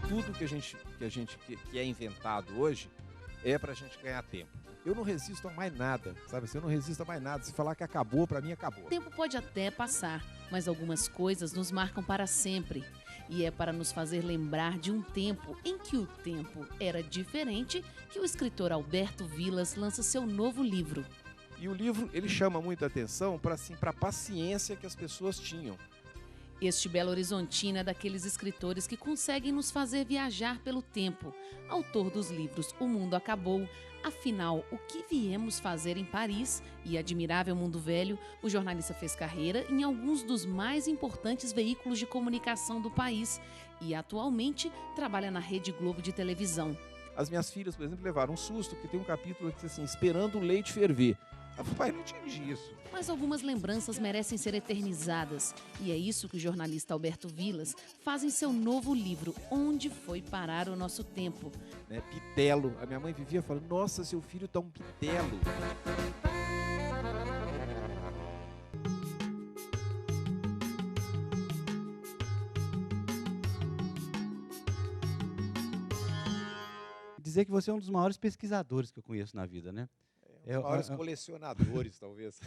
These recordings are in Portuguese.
tudo que é inventado hoje é para a gente ganhar tempo. Eu não resisto a mais nada, sabe? Eu não resisto a mais nada. Se falar que acabou, para mim acabou. O tempo pode até passar, mas algumas coisas nos marcam para sempre. E é para nos fazer lembrar de um tempo em que o tempo era diferente que o escritor Alberto Vilas lança seu novo livro. E o livro, ele chama muita atenção para a paciência que as pessoas tinham. Este Belo Horizontino é daqueles escritores que conseguem nos fazer viajar pelo tempo. Autor dos livros O Mundo Acabou, Afinal, o que viemos fazer em Paris e Admirável Mundo Velho, o jornalista fez carreira em alguns dos mais importantes veículos de comunicação do país e atualmente trabalha na Rede Globo de televisão. As minhas filhas, por exemplo, levaram um susto, que tem um capítulo que diz assim, esperando o leite ferver. Pai, não entendi isso. Mas algumas lembranças merecem ser eternizadas. E é isso que o jornalista Alberto Vilas faz em seu novo livro, Onde Foi Parar o Nosso Tempo. Pitelo. A minha mãe vivia falando, nossa, seu filho tá um pitelo. Dizer que você é um dos maiores pesquisadores que eu conheço na vida, né? Um dos maiores colecionadores, talvez.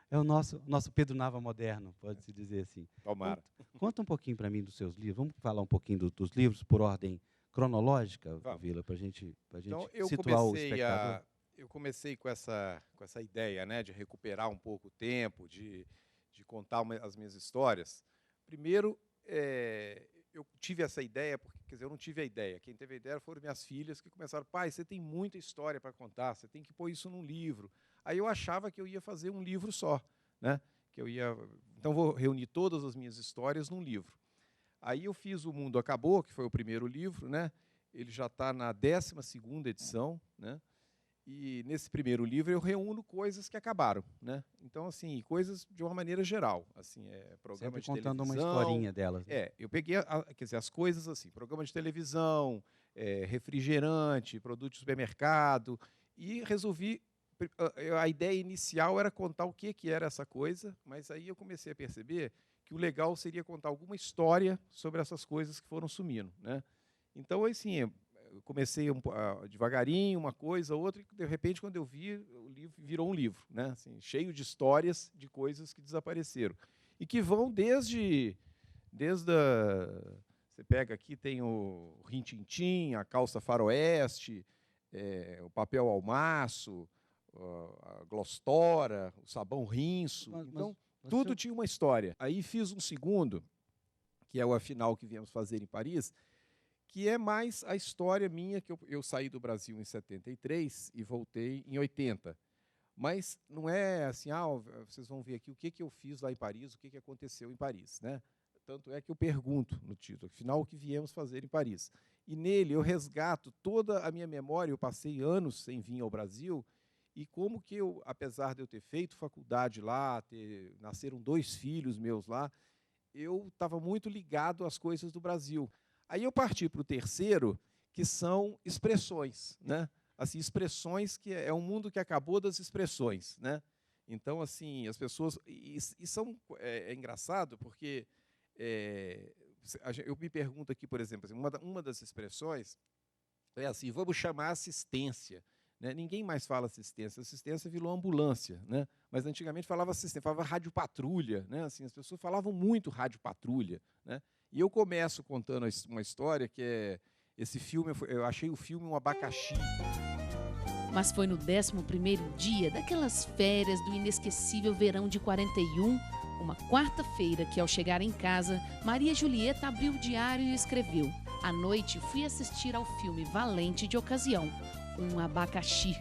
É o nosso Pedro Nava moderno, pode-se dizer assim. Tomara. Conta um pouquinho para mim dos seus livros. Vamos falar um pouquinho dos livros por ordem cronológica, Vila, para a gente então, situar o espectador. Eu comecei com essa ideia, né, de recuperar um pouco o tempo, de contar as minhas histórias. Primeiro, eu tive essa ideia, porque, quer dizer, eu não tive a ideia. Quem teve a ideia foram minhas filhas, que começaram, pai, você tem muita história para contar, você tem que pôr isso num livro. Aí eu achava que eu ia fazer um livro só, né? Então vou reunir todas as minhas histórias num livro. Aí eu fiz O Mundo Acabou, que foi o primeiro livro, né? Ele já está na 12ª edição, né? E nesse primeiro livro eu reúno coisas que acabaram, né? Então, assim, coisas de uma maneira geral, assim, programa sempre de contando televisão, uma historinha delas. Né? Eu peguei, quer dizer, as coisas assim, programa de televisão, refrigerante, produto de supermercado, e resolvi. A ideia inicial era contar o que era essa coisa, mas aí eu comecei a perceber que o legal seria contar alguma história sobre essas coisas que foram sumindo, né? Então, assim, eu comecei devagarinho, uma coisa, outra, e de repente, quando eu vi, o livro virou um livro, né? Assim, cheio de histórias de coisas que desapareceram. E que vão desde você pega aqui, tem o Rin-Tin-Tin, a calça faroeste, o papel almaço, a glostora, o sabão rinço. Então, tudo tinha uma história. Aí fiz um segundo, que é o Afinal que viemos fazer em Paris, que é mais a história minha, que eu saí do Brasil em 73 e voltei em 80. Mas não é assim, vocês vão ver aqui o que eu fiz lá em Paris, o que aconteceu em Paris, né? Tanto é que eu pergunto no título, afinal, o que viemos fazer em Paris. E nele eu resgato toda a minha memória, eu passei anos sem vir ao Brasil, e como que eu, apesar de eu ter feito faculdade lá, nasceram 2 filhos meus lá, eu estava muito ligado às coisas do Brasil. Aí eu parti para o terceiro, que são expressões, né? Assim, expressões que é um mundo que acabou das expressões, né? Então, assim, as pessoas... É engraçado, porque eu me pergunto aqui, por exemplo, uma das expressões é assim, vamos chamar assistência. Né? Ninguém mais fala assistência. Assistência virou ambulância, né? Mas antigamente falava assistência, falava rádio patrulha, né? Assim, as pessoas falavam muito rádio patrulha, né? E eu começo contando uma história que é esse filme, eu achei o filme um abacaxi. Mas foi no 11º dia daquelas férias do inesquecível verão de 41, uma quarta-feira, que ao chegar em casa, Maria Julieta abriu o diário e escreveu: à noite fui assistir ao filme Valente de ocasião, um abacaxi.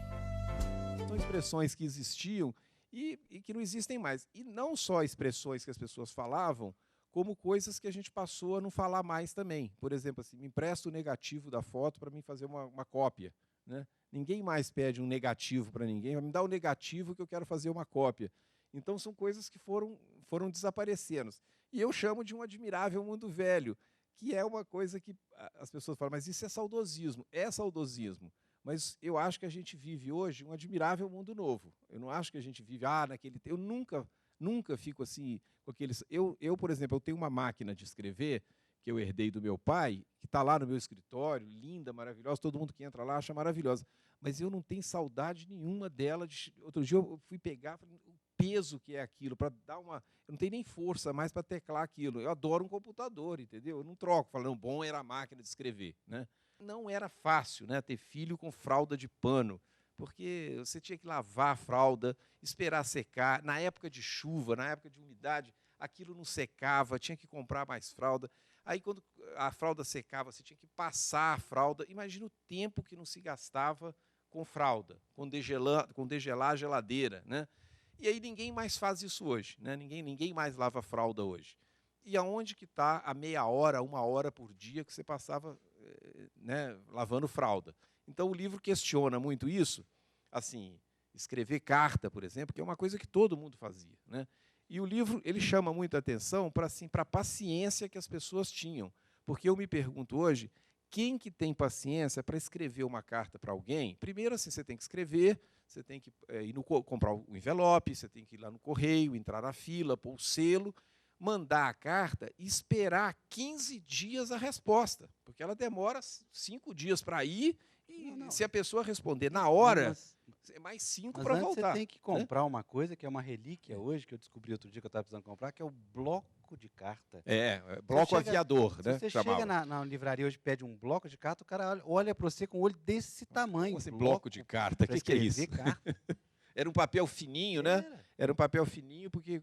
São expressões que existiam e que não existem mais. E não só expressões que as pessoas falavam, como coisas que a gente passou a não falar mais também. Por exemplo, assim, me empresta o negativo da foto para mim fazer uma cópia. Né? Ninguém mais pede um negativo para ninguém, me dá o negativo que eu quero fazer uma cópia. Então, são coisas que foram desaparecendo. E eu chamo de um admirável mundo velho, que é uma coisa que as pessoas falam, mas isso é saudosismo. É saudosismo. Mas eu acho que a gente vive hoje um admirável mundo novo. Eu não acho que a gente vive, naquele tempo. Eu nunca fico assim com aqueles... Eu, por exemplo, eu tenho uma máquina de escrever que eu herdei do meu pai, que está lá no meu escritório, linda, maravilhosa, todo mundo que entra lá acha maravilhosa. Mas eu não tenho saudade nenhuma dela. Outro dia eu fui pegar, falei, o peso que é aquilo, para dar uma... Eu não tenho nem força mais para teclar aquilo. Eu adoro um computador, entendeu? Eu não troco, falando, bom era a máquina de escrever, né? Não era fácil, né, ter filho com fralda de pano, porque você tinha que lavar a fralda, esperar secar. Na época de chuva, na época de umidade, aquilo não secava, tinha que comprar mais fralda. Aí, quando a fralda secava, você tinha que passar a fralda. Imagina o tempo que não se gastava com fralda, com degelar a geladeira, né? E aí ninguém mais faz isso hoje, né? Ninguém mais lava fralda hoje. E aonde que está a meia hora, 1 hora por dia que você passava, né, lavando fralda? Então o livro questiona muito isso, assim, escrever carta, por exemplo, que é uma coisa que todo mundo fazia, né? E o livro ele chama muita atenção para assim, a paciência que as pessoas tinham. Porque eu me pergunto hoje, quem que tem paciência para escrever uma carta para alguém? Primeiro, assim, você tem que escrever, você tem que comprar o envelope, você tem que ir lá no correio, entrar na fila, pôr o selo, mandar a carta e esperar 15 dias a resposta. Porque ela demora 5 dias para ir e se a pessoa responder na hora... É mais 5 para voltar. Você tem que comprar uma coisa que é uma relíquia hoje, que eu descobri outro dia que eu estava precisando comprar, que é o bloco de carta. Bloco aviador, né? Se você chega na livraria hoje e pede um bloco de carta, o cara olha para você com um olho desse tamanho. Como assim, bloco de carta? O que é isso? Carta. Era um papel fininho, né? Era um papel fininho, porque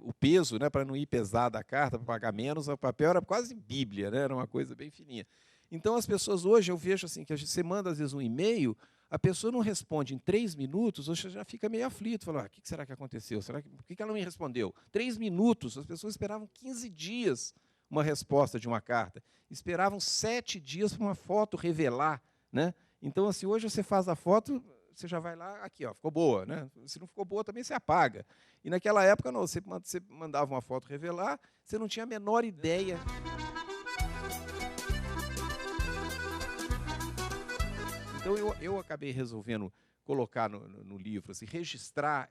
o peso, né, para não ir pesada a carta, para pagar menos, o papel era quase Bíblia, né? Era uma coisa bem fininha. Então, as pessoas hoje, eu vejo assim, que você manda, às vezes, um e-mail, a pessoa não responde em 3 minutos, você já fica meio aflito. Fala, o que será que aconteceu? Por que ela não me respondeu? 3 minutos, as pessoas esperavam 15 dias uma resposta de uma carta. Esperavam 7 dias para uma foto revelar, né? Então, assim, hoje você faz a foto, você já vai lá, aqui, ó, ficou boa, né? Se não ficou boa, também você apaga. E naquela época, não, você mandava uma foto revelar, você não tinha a menor ideia. Então, eu acabei resolvendo colocar no livro, assim, registrar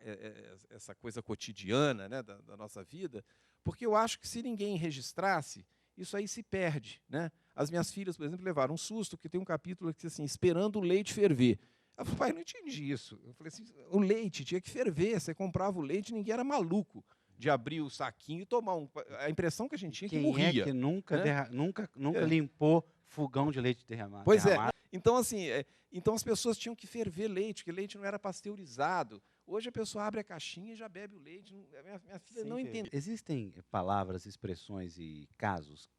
essa coisa cotidiana, né, da nossa vida, porque eu acho que se ninguém registrasse, isso aí se perde, né? As minhas filhas, por exemplo, levaram um susto, porque tem um capítulo que diz assim, esperando o leite ferver. Eu falei, pai, não entendi isso. Eu falei assim, o leite tinha que ferver, você comprava o leite, ninguém era maluco de abrir o saquinho e tomar um... A impressão que a gente tinha que morria. Quem é que nunca, né? nunca limpou fogão de leite derramado? Pois é. Então, assim, então as pessoas tinham que ferver leite, porque leite não era pasteurizado. Hoje a pessoa abre a caixinha e já bebe o leite. Minha filha não entende. Existem palavras, expressões e casos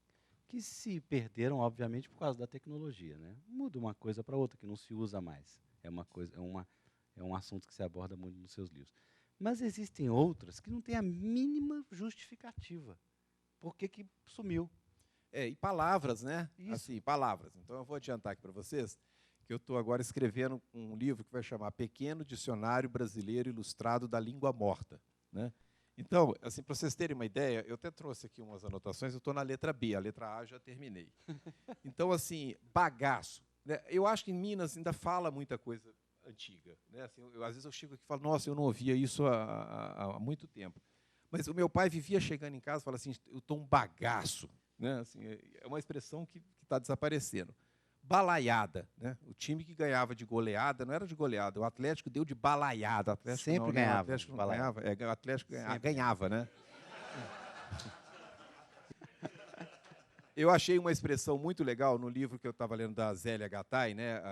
que se perderam, obviamente, por causa da tecnologia, né? Muda uma coisa para outra, que não se usa mais. É um assunto que se aborda muito nos seus livros. Mas existem outras que não têm a mínima justificativa. Por que sumiu? E palavras, né? Isso. Assim, palavras. Então, eu vou adiantar aqui para vocês que eu estou agora escrevendo um livro que vai chamar Pequeno Dicionário Brasileiro Ilustrado da Língua Morta, né? Então, assim, para vocês terem uma ideia, eu até trouxe aqui umas anotações, eu estou na letra B, a letra A já terminei. Então, assim, bagaço. Né? Eu acho que em Minas ainda fala muita coisa antiga. Né? Assim, às vezes eu chego aqui e falo, nossa, eu não ouvia isso há muito tempo. Mas o meu pai vivia chegando em casa e falava assim, eu estou um bagaço. Né? Assim, é uma expressão que está desaparecendo. Balaiada, né? O time que ganhava de goleada, não era de goleada, o Atlético deu de balaiada. O Atlético sempre ganhava. O Atlético não ganhava, o Atlético ganhava, né? Eu achei uma expressão muito legal no livro que eu estava lendo da Zélia Gattai, né?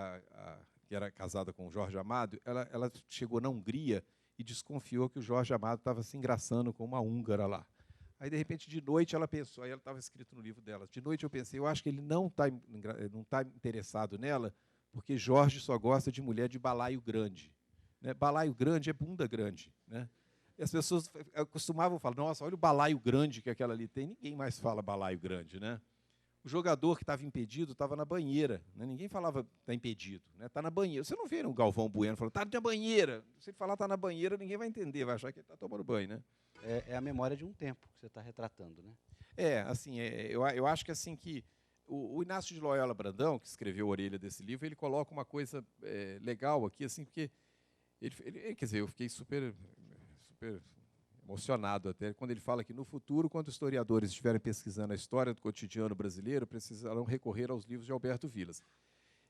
Que era casada com o Jorge Amado. Ela chegou na Hungria e desconfiou que o Jorge Amado estava se engraçando com uma húngara lá. Aí, de repente, de noite, ela pensou, aí ela estava escrito no livro dela, de noite eu pensei, eu acho que ele não está interessado nela, porque Jorge só gosta de mulher de balaio grande. Né? Balaio grande é bunda grande. Né? E as pessoas costumavam falar, nossa, olha o balaio grande que aquela ali tem. Ninguém mais fala balaio grande. Né? O jogador que estava impedido estava na banheira. Né? Ninguém falava está impedido. Está na banheira. Você não vê um Galvão Bueno falando, está na banheira. Se ele falar está na banheira, ninguém vai entender, vai achar que ele está tomando banho. Né? É a memória de um tempo que você está retratando, né? Eu acho que assim que o Inácio de Loyola Brandão, que escreveu a orelha desse livro, ele coloca uma coisa legal aqui, assim, porque ele quer dizer, eu fiquei super emocionado até quando ele fala que no futuro, quando historiadores estiverem pesquisando a história do cotidiano brasileiro, precisarão recorrer aos livros de Alberto Vilas.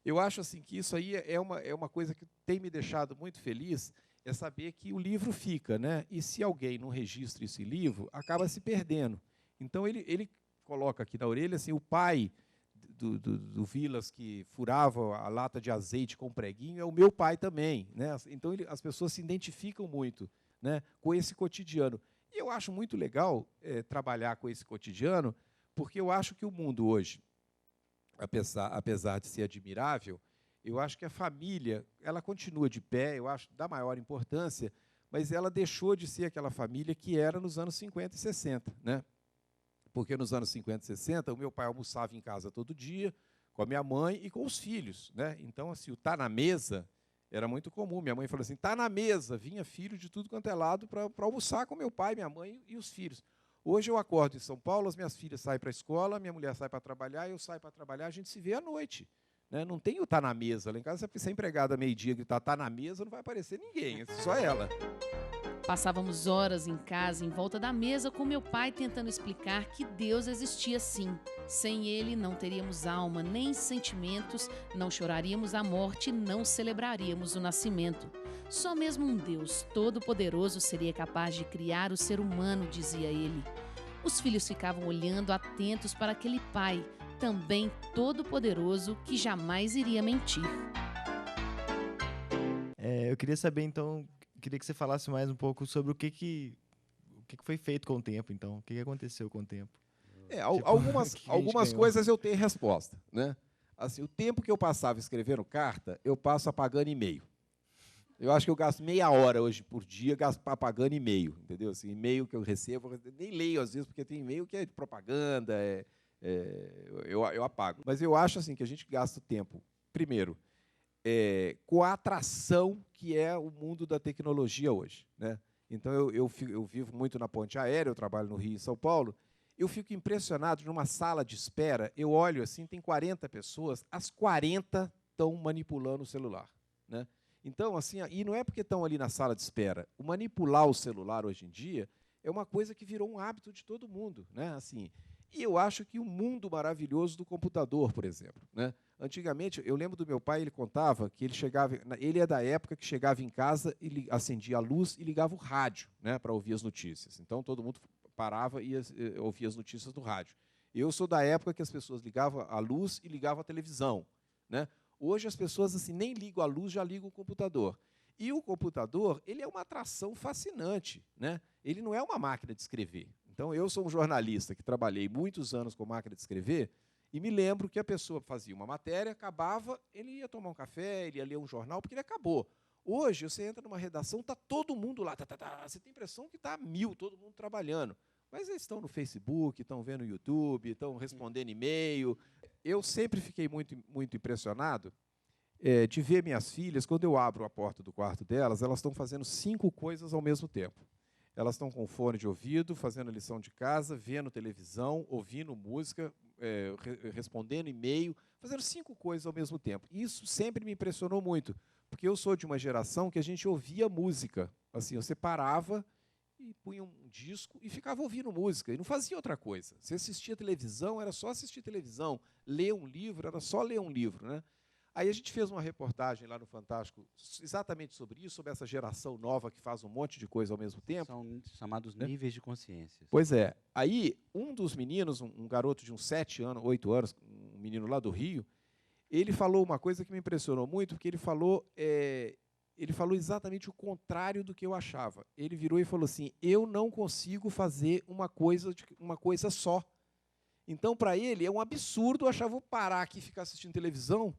Eu acho assim que isso aí é uma coisa que tem me deixado muito feliz, é saber que o livro fica, né? E se alguém não registra esse livro, acaba se perdendo. Então ele coloca aqui na orelha assim, o pai do Vilas que furava a lata de azeite com preguinho é o meu pai também, né? Então as pessoas se identificam muito, né, com esse cotidiano. E eu acho muito legal trabalhar com esse cotidiano, porque eu acho que o mundo hoje, apesar de ser admirável, eu acho que a família ela continua de pé, eu acho da maior importância, mas ela deixou de ser aquela família que era nos anos 50 e 60, né? Porque nos anos 50 e 60, o meu pai almoçava em casa todo dia, com a minha mãe e com os filhos, né? Então, assim, o tá na mesa era muito comum. Minha mãe falou assim, tá na mesa, vinha filho de tudo quanto é lado para almoçar com meu pai, minha mãe e os filhos. Hoje eu acordo em São Paulo, as minhas filhas saem para a escola, minha mulher sai para trabalhar, eu saio para trabalhar, a gente se vê à noite, né? Não tem o tá na mesa. Lá em casa, se a empregada meio-dia gritar tá na mesa, não vai aparecer ninguém, só ela. Passávamos horas em casa, em volta da mesa, com meu pai tentando explicar que Deus existia sim. Sem ele, não teríamos alma, nem sentimentos, não choraríamos a morte, não celebraríamos o nascimento. Só mesmo um Deus todo-poderoso seria capaz de criar o ser humano, dizia ele. Os filhos ficavam olhando atentos para aquele pai, também todo-poderoso, que jamais iria mentir. Eu queria saber, então, queria que você falasse mais um pouco sobre o que foi feito com o tempo, então. O que aconteceu com o tempo? Algumas coisas eu tenho resposta, né? Assim, o tempo que eu passava escrevendo carta, eu passo apagando e-mail. Eu acho que eu gasto meia hora hoje por dia apagando e-mail, entendeu? Assim, e-mail que eu recebo, eu nem leio às vezes, porque tem e-mail que é de propaganda, eu apago. Mas eu acho assim que a gente gasta o tempo, primeiro, com a atração que é o mundo da tecnologia hoje, né? Então, eu vivo muito na ponte aérea, eu trabalho no Rio e em São Paulo, eu fico impressionado numa sala de espera, eu olho assim, tem 40 pessoas, as 40 estão manipulando o celular, né? Então, assim, e não é porque estão ali na sala de espera, o manipular o celular hoje em dia é uma coisa que virou um hábito de todo mundo, né? Assim, e eu acho que o mundo maravilhoso do computador, por exemplo, né? Antigamente, eu lembro do meu pai, ele contava que ele é da época que chegava em casa, ele acendia a luz e ligava o rádio, né, para ouvir as notícias. Então, todo mundo parava e ouvia as notícias do rádio. Eu sou da época que as pessoas ligavam a luz e ligavam a televisão, né? Hoje, as pessoas assim, nem ligam a luz, já ligam o computador. E o computador, ele é uma atração fascinante, né? Ele não é uma máquina de escrever. Então, eu sou um jornalista que trabalhei muitos anos com máquina de escrever, e me lembro que a pessoa fazia uma matéria, acabava, ele ia tomar um café, ele ia ler um jornal, porque ele acabou. Hoje, você entra numa redação, está todo mundo lá, você tem a impressão que está 1000, todo mundo trabalhando. Mas eles estão no Facebook, estão vendo o YouTube, estão respondendo e-mail. Eu sempre fiquei muito impressionado de ver minhas filhas, quando eu abro a porta do quarto delas, elas estão fazendo 5 coisas ao mesmo tempo. Elas estão com fone de ouvido, fazendo lição de casa, vendo televisão, ouvindo música, respondendo e-mail, fazendo 5 coisas ao mesmo tempo. Isso sempre me impressionou muito, porque eu sou de uma geração que a gente ouvia música. Assim, você parava e punha um disco e ficava ouvindo música, e não fazia outra coisa. Você assistia televisão, era só assistir televisão. Ler um livro, era só ler um livro, né? Aí a gente fez uma reportagem lá no Fantástico exatamente sobre isso, sobre essa geração nova que faz um monte de coisa ao mesmo tempo. São chamados níveis de consciência. Pois é. Aí, um dos meninos, um garoto de uns 7 anos, 8 anos, um menino lá do Rio, ele falou uma coisa que me impressionou muito, porque ele falou exatamente o contrário do que eu achava. Ele virou e falou assim, eu não consigo fazer uma coisa só. Então, para ele, é um absurdo, eu achava, vou parar aqui e ficar assistindo televisão.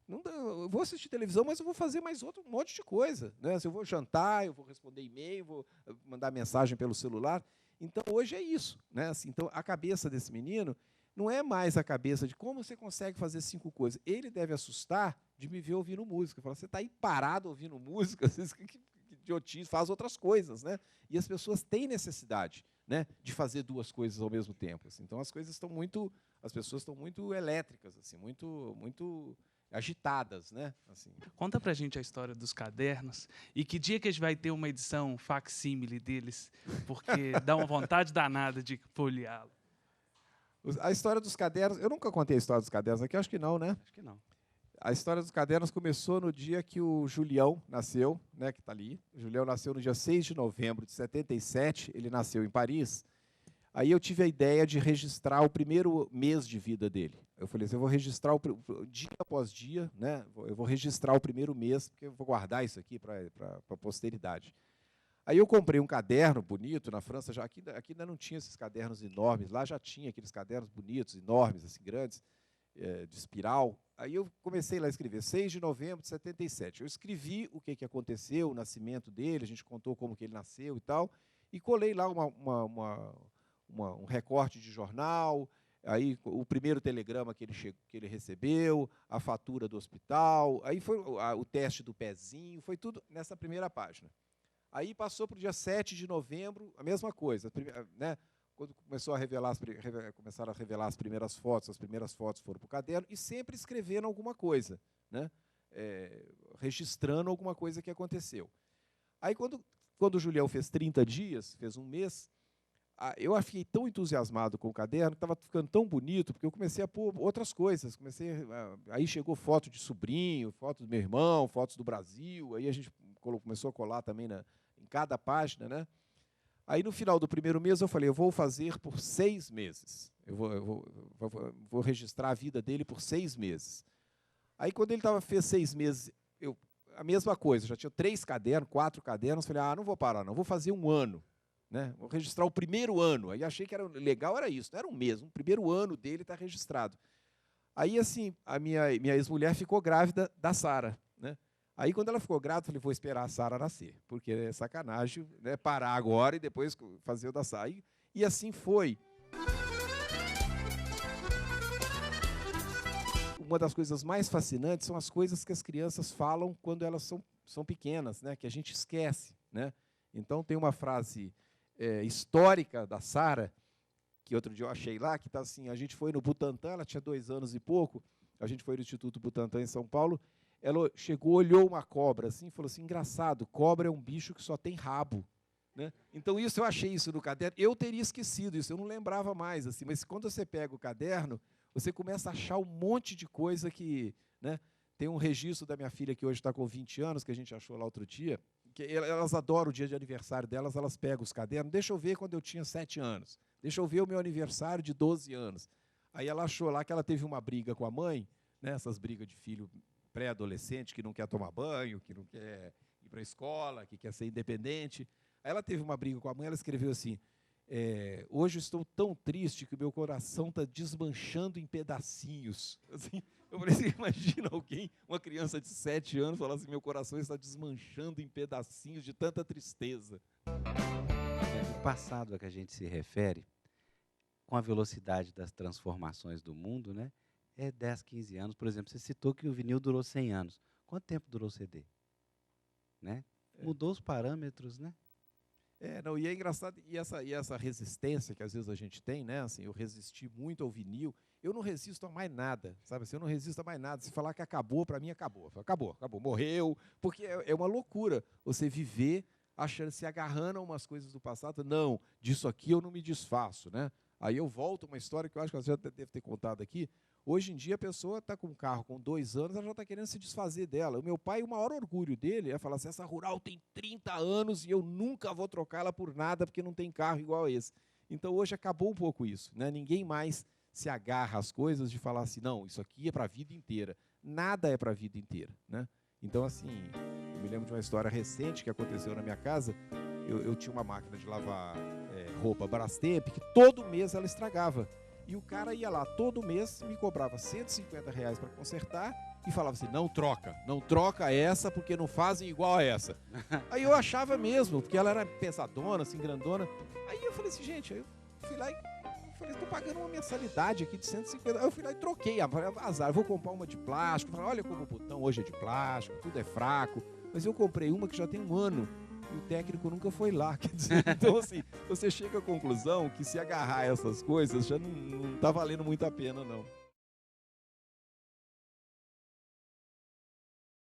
Não, eu vou assistir televisão, mas eu vou fazer mais um monte de coisa, né? Se eu vou jantar, eu vou responder e-mail, vou mandar mensagem pelo celular. Então, hoje é isso, né? Assim, então, a cabeça desse menino não é mais a cabeça de como você consegue fazer 5 coisas. Ele deve assustar de me ver ouvindo música. Fala, você está aí parado ouvindo música, que idiotice, faz outras coisas, né? E as pessoas têm necessidade, né, de fazer 2 coisas ao mesmo tempo. Assim. Então, as pessoas estão muito elétricas, assim, muito agitadas, né? Assim. Conta pra gente a história dos cadernos e que dia que a gente vai ter uma edição facsímile deles, porque dá uma vontade danada de folheá-lo. A história dos cadernos, eu nunca contei a história dos cadernos aqui, acho que não, né? Acho que não. A história dos cadernos começou no dia que o Julião nasceu, né, que está ali. O Julião nasceu no dia 6 de novembro de 77, ele nasceu em Paris. Aí eu tive a ideia de registrar o primeiro mês de vida dele. Eu falei assim, eu vou registrar dia após dia, né? Eu vou registrar o primeiro mês, porque eu vou guardar isso aqui para a posteridade. Aí eu comprei um caderno bonito na França, já aqui ainda não tinha esses cadernos enormes, lá já tinha aqueles cadernos bonitos, enormes, assim, grandes, de espiral. Aí eu comecei lá a escrever, 6 de novembro de 77. Eu escrevi o que aconteceu, o nascimento dele, a gente contou como que ele nasceu e tal, e colei lá um recorte de jornal, aí o primeiro telegrama que ele recebeu, a fatura do hospital, aí foi o teste do pezinho, foi tudo nessa primeira página. Aí passou para o dia 7 de novembro, a mesma coisa, né? Quando começaram a revelar as primeiras fotos foram para o caderno, e sempre escrevendo alguma coisa, né? Registrando alguma coisa que aconteceu. Aí, quando o Julião fez 30 dias, fez um mês, eu fiquei tão entusiasmado com o caderno, que estava ficando tão bonito, porque eu comecei a pôr outras coisas. Aí chegou foto de sobrinho, foto do meu irmão, fotos do Brasil, aí a gente começou a colar também em cada página, né? Aí, no final do primeiro mês, eu falei, eu vou fazer por 6 meses. Eu vou registrar a vida dele por 6 meses. Aí, quando ele fez 6 meses, a mesma coisa, já tinha 3 cadernos, 4 cadernos, falei, não vou parar, não, vou fazer um ano. Né? Vou registrar o primeiro ano. Aí achei que era legal, era isso, não era um mês, o primeiro ano dele está registrado. Aí, assim, a minha ex-mulher ficou grávida da Sara, né? Aí, quando ela ficou grávida, eu falei, vou esperar a Sara nascer, porque é sacanagem, né, parar agora e depois fazer o da Sara. E assim foi. Uma das coisas mais fascinantes são as coisas que as crianças falam quando elas são pequenas, né, que a gente esquece, né? Então, tem uma frase histórica da Sara, que outro dia eu achei lá, que está assim, a gente foi no Butantã, ela tinha 2 anos e pouco, a gente foi no Instituto Butantã em São Paulo, ela chegou, olhou uma cobra assim, e falou assim, engraçado, cobra é um bicho que só tem rabo. Né? Então, eu achei isso no caderno, eu teria esquecido isso, eu não lembrava mais, assim, mas quando você pega o caderno, você começa a achar um monte de coisa que... Né? Tem um registro da minha filha, que hoje está com 20 anos, que a gente achou lá outro dia, que elas adoram o dia de aniversário delas, elas pegam os cadernos, deixa eu ver quando eu tinha 7 anos, deixa eu ver o meu aniversário de 12 anos. Aí ela achou lá que ela teve uma briga com a mãe, né, essas brigas de filho pré-adolescente, que não quer tomar banho, que não quer ir para a escola, que quer ser independente. Aí ela teve uma briga com a mãe, ela escreveu assim, hoje eu estou tão triste que o meu coração está desmanchando em pedacinhos. Assim, eu falei assim, imagina alguém, uma criança de 7 anos, falar assim, meu coração está desmanchando em pedacinhos de tanta tristeza. O passado a que a gente se refere, com a velocidade das transformações do mundo, né, é 10, 15 anos. Por exemplo, você citou que o vinil durou 100 anos. Quanto tempo durou o CD? Né? Mudou os parâmetros, né? Não, e é engraçado, e essa resistência que às vezes a gente tem, né? Assim, eu resisti muito ao vinil, eu não resisto a mais nada, sabe? Assim, eu não resisto a mais nada. Se falar que acabou, para mim acabou. Acabou, morreu, porque é uma loucura você viver achando, se agarrando a umas coisas do passado. Não, disso aqui eu não me desfaço, né? Aí eu volto a uma história que eu acho que eu já devo ter contado aqui. Hoje em dia a pessoa está com um carro com 2 anos, ela já está querendo se desfazer dela. O meu pai, o maior orgulho dele é falar assim, essa Rural tem 30 anos e eu nunca vou trocar ela por nada porque não tem carro igual a esse. Então hoje acabou um pouco isso, né? Ninguém mais se agarra às coisas de falar assim, não, isso aqui é para a vida inteira. Nada é para a vida inteira, né? Então, assim, eu me lembro de uma história recente que aconteceu na minha casa. Eu tinha uma máquina de lavar roupa Brastemp que todo mês ela estragava. E o cara ia lá todo mês, me cobrava R$150 para consertar e falava assim, não troca essa porque não fazem igual a essa. Aí eu achava mesmo, porque ela era pesadona, assim, grandona. Aí eu falei assim, gente, aí eu fui lá e falei, estou pagando uma mensalidade aqui de 150. Aí eu fui lá e troquei, azar, vou comprar uma de plástico. Falei, olha como o botão hoje é de plástico, tudo é fraco. Mas eu comprei uma que já tem 1 ano. E o técnico nunca foi lá, quer dizer, então assim, você chega à conclusão que se agarrar a essas coisas já não está valendo muito a pena, não.